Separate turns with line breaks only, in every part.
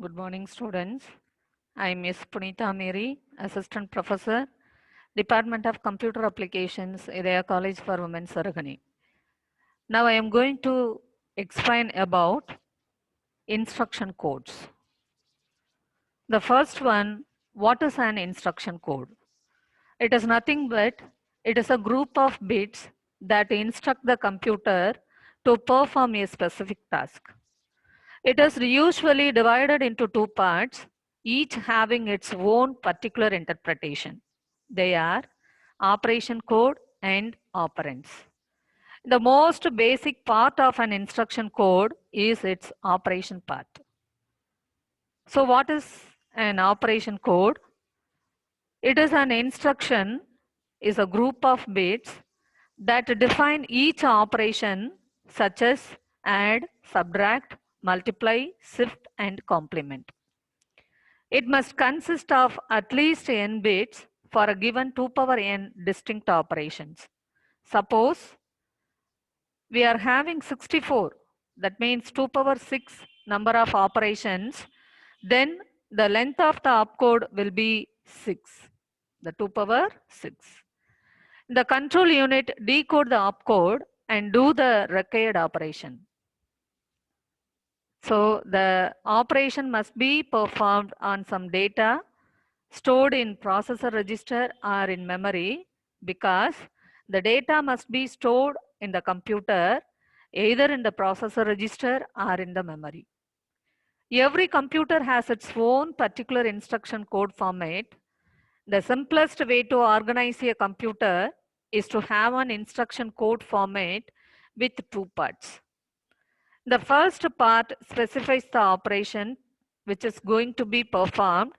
Good morning, students. I am Ms. Punita Mary, Assistant Professor, Department of Computer Applications, IdhayaCollege for Women, Sarugani. Now I am going to explain about instruction codes. The first one, what is an instruction code? It is nothing but it is a group of bits that instruct the computer to perform a specific task. It is usually divided into two parts, each having its own particular interpretation. They are operation code and operands. The most basic part of an instruction code is its operation part. So what is an operation code? It is an instruction, is a group of bits that define each operation such as add, subtract, multiply, shift and complement. It must consist of at least n bits for a given 2 power n distinct operations. Suppose we are having 64, that means 2 power 6 number of operations, then the length of the opcode will be 6, the 2 power 6. The control unit decode the opcode and do the required operation. So the operation must be performed on some data stored in processor register or in memory, because the data must be stored in the computer either in the processor register or in the memory. Every computer has its own particular instruction code format. The simplest way to organize a computer is to have an instruction code format with two parts. The first part specifies the operation which is going to be performed,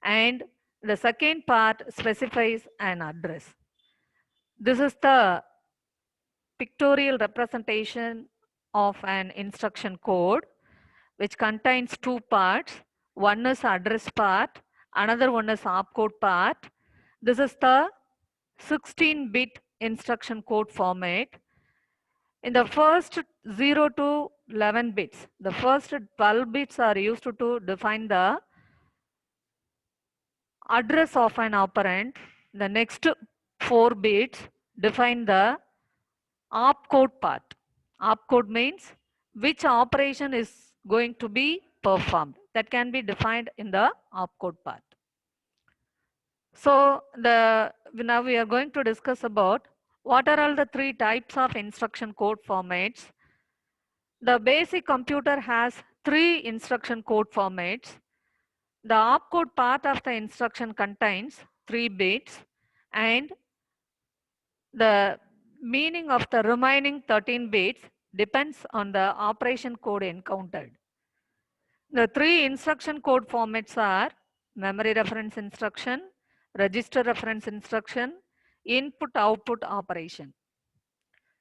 and the second part specifies an address. This is the pictorial representation of an instruction code which contains two parts. One is address part, another one is opcode part. This is the 16-bit instruction code format. In the first 0 to 11 bits, the first 12 bits are used to define the address of an operand. The next 4 bits define the opcode part. Opcode means which operation is going to be performed. That can be defined in the opcode part. So now we are going to discuss about what are all the three types of instruction code formats. The basic computer has three instruction code formats. The opcode part of the instruction contains 3 bits, and the meaning of the remaining 13 bits depends on the operation code encountered. The three instruction code formats are memory reference instruction, register reference instruction, input-output operation.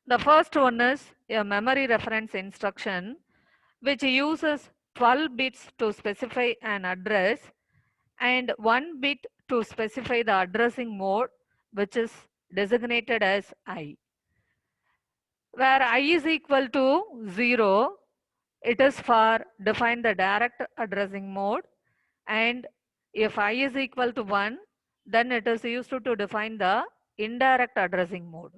The first one is a memory reference instruction which uses 12 bits to specify an address and 1 bit to specify the addressing mode, which is designated as I. Where I is equal to 0, it is for define the direct addressing mode, and if I is equal to 1, then it is used to define the indirect addressing mode.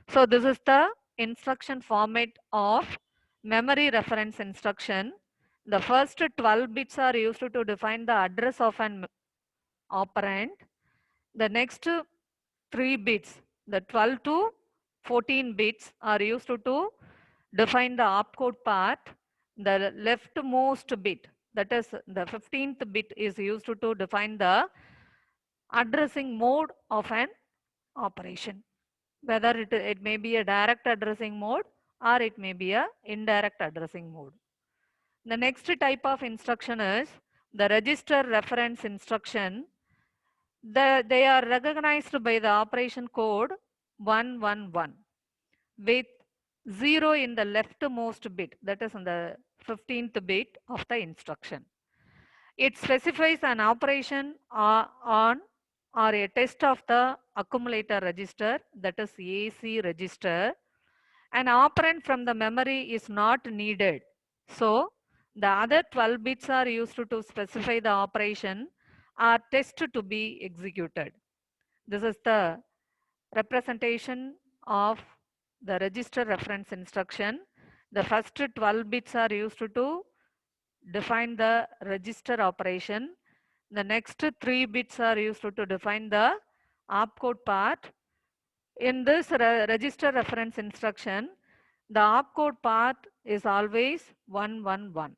So this is the instruction format of memory reference instruction. The first 12 bits are used to define the address of an operand. The next 3 bits, the 12 to 14 bits, are used to define the opcode part. The leftmost bit, that is the 15th bit, is used to define the addressing mode of an operation. Whether it may be a direct addressing mode or it may be a indirect addressing mode. The next type of instruction is the register reference instruction. They are recognized by the operation code 111 with 0 in the leftmost bit, that is in the 15th bit of the instruction. It specifies an operation on or a test of the accumulator register, that is AC register. An operand from the memory is not needed. So The other 12 bits are used to specify the operation or test to be executed. This is the representation of the register reference instruction. The first 12 bits are used to define the register operation. The next 3 bits are used to define the opcode part. In this register reference instruction, the opcode part is always 111.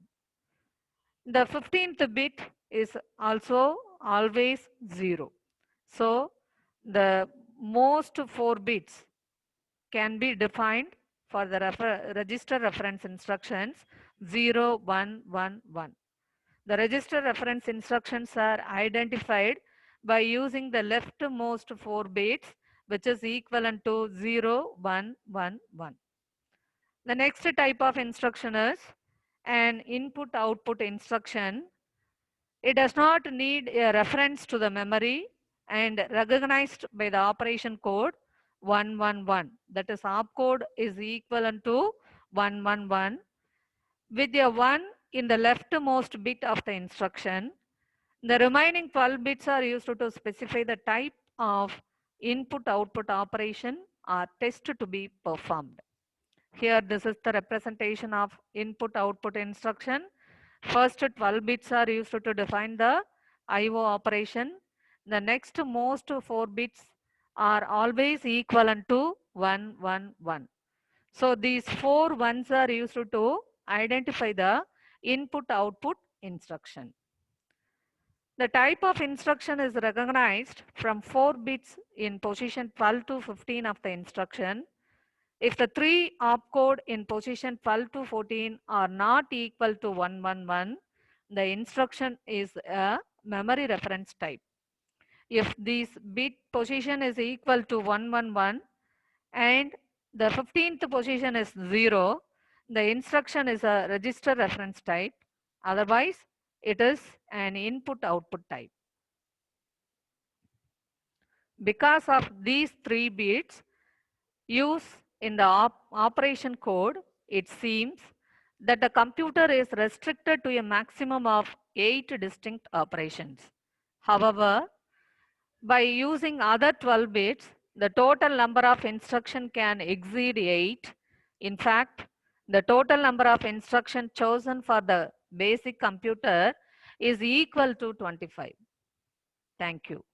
The 15th bit is also always 0. So the most 4 bits can be defined for the register reference instructions 0, 1, 1, 1. The register reference instructions are identified by using the leftmost 4 bits, which is equivalent to 0, 1, 1, 1. The next type of instruction is an input output instruction. It does not need a reference to the memory and recognized by the operation code 111. That is, opcode is equivalent to 111 with a 1 in the leftmost bit of the instruction. The remaining 12 bits are used to specify the type of input output operation or test to be performed. Here this is the representation of input output instruction. First 12 bits are used to define the IO operation. The next most 4 bits are always equivalent to 111. So these 4 ones are used to identify the input output instruction. The type of instruction is recognized from 4 bits in position 12 to 15 of the instruction. If the 3 opcode in position 12 to 14 are not equal to 111, the instruction is a memory reference type. If this bit position is equal to 111 and the 15th position is 0, the instruction is a register reference type. Otherwise, it is an input output type. Because of these 3 bits used in the operation code, it seems that the computer is restricted to a maximum of 8 distinct operations. However, by using other 12 bits, the total number of instructions can exceed 8. In fact, the total number of instructions chosen for the basic computer is equal to 25. Thank you.